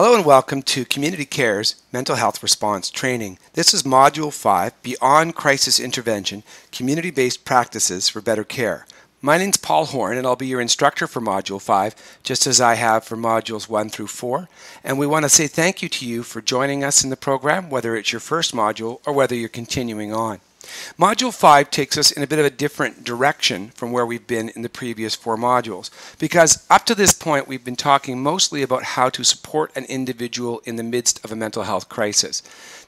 Hello and welcome to Community Care's Mental Health Response Training. This is Module 5, Beyond Crisis Intervention, Community-Based Practices for Better Care. My name's Paul Horn and I'll be your instructor for Module 5, just as I have for Modules 1 through 4. And we want to say thank you to you for joining us in the program, whether it's your first module or whether you're continuing on. Module 5 takes us in a bit of a different direction from where we've been in the previous 4 modules, because up to this point we've been talking mostly about how to support an individual in the midst of a mental health crisis.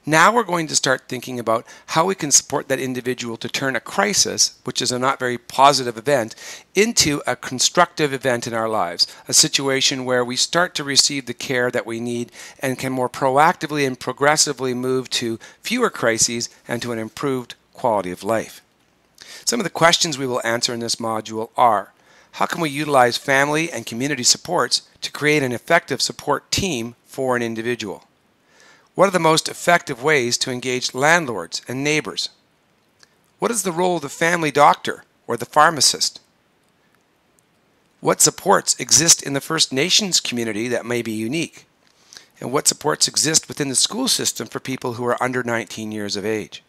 Now we're going to start thinking about how we can support that individual to turn a crisis, which is a not very positive event, into a constructive event in our lives, a situation where we start to receive the care that we need and can more proactively and progressively move to fewer crises and to an improved quality of life. Some of the questions we will answer in this module are: how can we utilize family and community supports to create an effective support team for an individual? What are the most effective ways to engage landlords and neighbors? What is the role of the family doctor or the pharmacist? What supports exist in the First Nations community that may be unique? And what supports exist within the school system for people who are under 19 years of age?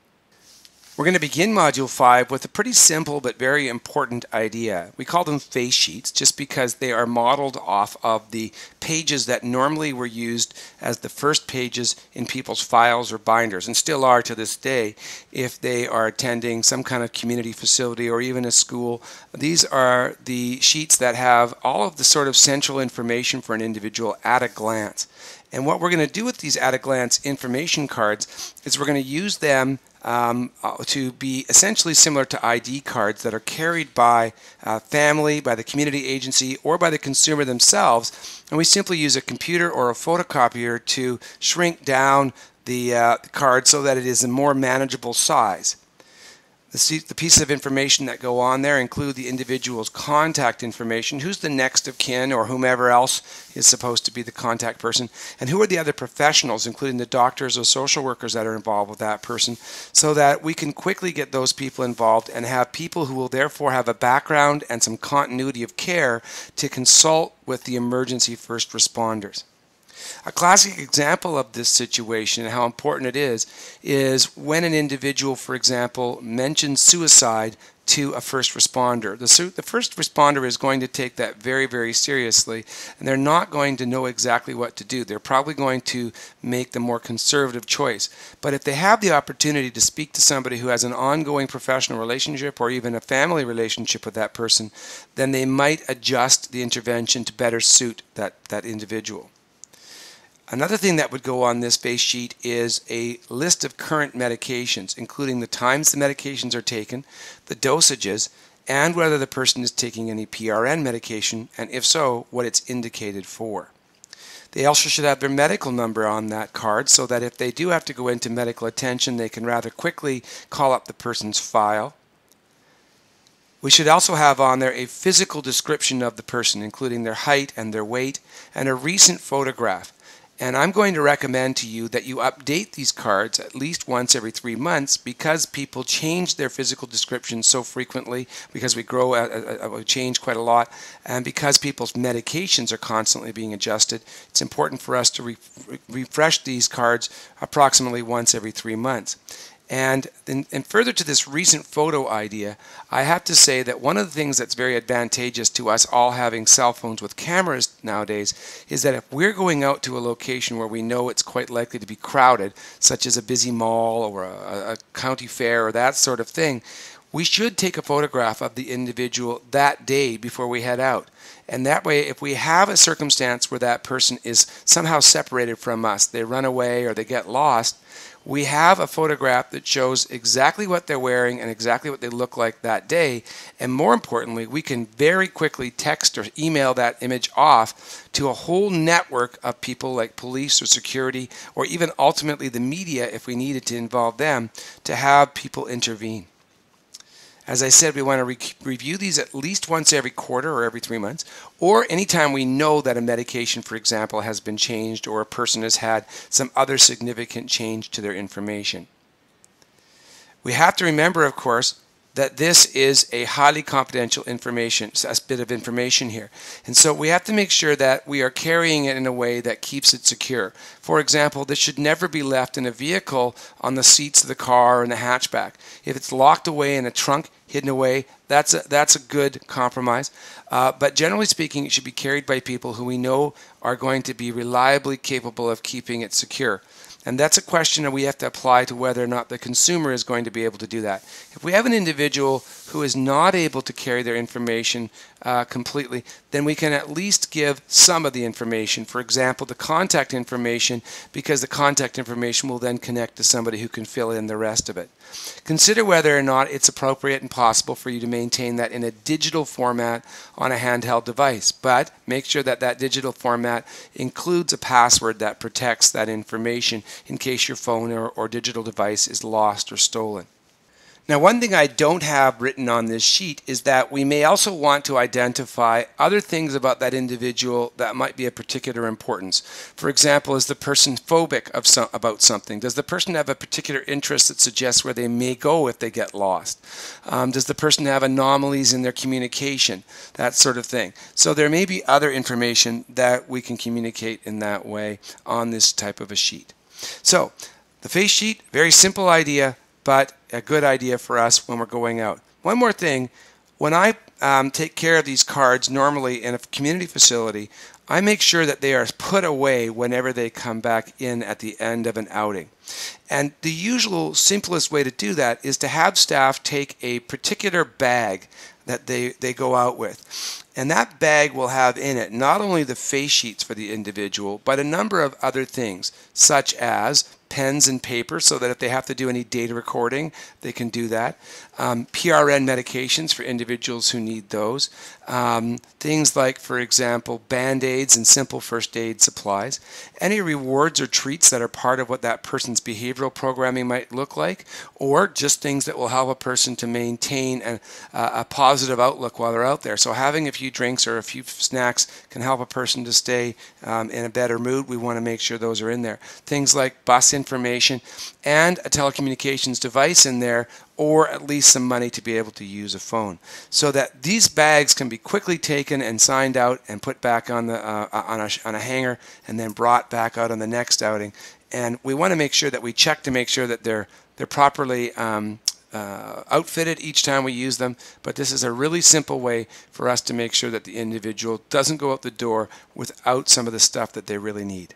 We're going to begin Module 5 with a pretty simple but very important idea. We call them face sheets just because they are modeled off of the pages that normally were used as the first pages in people's files or binders, and still are to this day if they are attending some kind of community facility or even a school. These are the sheets that have all of the sort of central information for an individual at a glance. And what we're going to do with these at a glance information cards is we're going to use them to be essentially similar to ID cards that are carried by family, by the community agency, or by the consumer themselves. And we simply use a computer or a photocopier to shrink down the card so that it is a more manageable size. The pieces of information that go on there include the individual's contact information, who's the next of kin or whomever else is supposed to be the contact person, and who are the other professionals, including the doctors or social workers that are involved with that person, so that we can quickly get those people involved and have people who will therefore have a background and some continuity of care to consult with the emergency first responders. A classic example of this situation and how important it is when an individual, for example, mentions suicide to a first responder. The first responder is going to take that very, very seriously, and they're not going to know exactly what to do. They're probably going to make the more conservative choice. But if they have the opportunity to speak to somebody who has an ongoing professional relationship or even a family relationship with that person, then they might adjust the intervention to better suit that individual. Another thing that would go on this face sheet is a list of current medications, including the times the medications are taken, the dosages, and whether the person is taking any PRN medication, and if so, what it's indicated for. They also should have their medical number on that card so that if they do have to go into medical attention, they can rather quickly call up the person's file. We should also have on there a physical description of the person, including their height and their weight, and a recent photograph. And I'm going to recommend to you that you update these cards at least once every 3 months, because people change their physical descriptions so frequently, because we we change quite a lot, and because people's medications are constantly being adjusted. It's important for us to refresh these cards approximately once every 3 months. And further to this recent photo idea, I have to say that one of the things that's very advantageous to us all having cell phones with cameras nowadays is that if we're going out to a location where we know it's quite likely to be crowded, such as a busy mall or a county fair or that sort of thing, we should take a photograph of the individual that day before we head out. And that way, if we have a circumstance where that person is somehow separated from us, they run away or they get lost, we have a photograph that shows exactly what they're wearing and exactly what they look like that day. And more importantly, we can very quickly text or email that image off to a whole network of people like police or security, or even ultimately the media if we needed to involve them, to have people intervene. As I said, we want to review these at least once every quarter or every 3 months, or anytime we know that a medication, for example, has been changed or a person has had some other significant change to their information. We have to remember, of course, that this is a highly confidential information, a bit of information here. And so we have to make sure that we are carrying it in a way that keeps it secure. For example, this should never be left in a vehicle on the seats of the car or in the hatchback. If it's locked away in a trunk, hidden away, that's a good compromise. But generally speaking, it should be carried by people who we know are going to be reliably capable of keeping it secure. And that's a question that we have to apply to whether or not the consumer is going to be able to do that. If we have an individual who is not able to carry their information completely, then we can at least give some of the information. For example, the contact information, because the contact information will then connect to somebody who can fill in the rest of it. Consider whether or not it's appropriate and possible for you to maintain that in a digital format on a handheld device, but make sure that that digital format includes a password that protects that information in case your phone or digital device is lost or stolen. Now, one thing I don't have written on this sheet is that we may also want to identify other things about that individual that might be of particular importance. For example, is the person phobic about something? Does the person have a particular interest that suggests where they may go if they get lost? Does the person have anomalies in their communication? That sort of thing. So there may be other information that we can communicate in that way on this type of a sheet. So the face sheet, very simple idea, but a good idea for us when we're going out. One more thing, when I take care of these cards normally in a community facility, I make sure that they are put away whenever they come back in at the end of an outing. And the usual simplest way to do that is to have staff take a particular bag that they go out with. And that bag will have in it not only the face sheets for the individual, but a number of other things, such as pens and paper, so that if they have to do any data recording, they can do that. PRN medications for individuals who need those. Things like, for example, Band-Aids and simple first aid supplies. Any rewards or treats that are part of what that person's behavioral programming might look like, or just things that will help a person to maintain a positive outlook while they're out there. So having a few drinks or a few snacks can help a person to stay in a better mood. We want to make sure those are in there. Things like bus information and a telecommunications device in there, or at least some money to be able to use a phone, so that these bags can be quickly taken and signed out and put back on the on a hanger and then brought back out on the next outing. And we want to make sure that we check to make sure that they're properly outfitted each time we use them. But this is a really simple way for us to make sure that the individual doesn't go out the door without some of the stuff that they really need.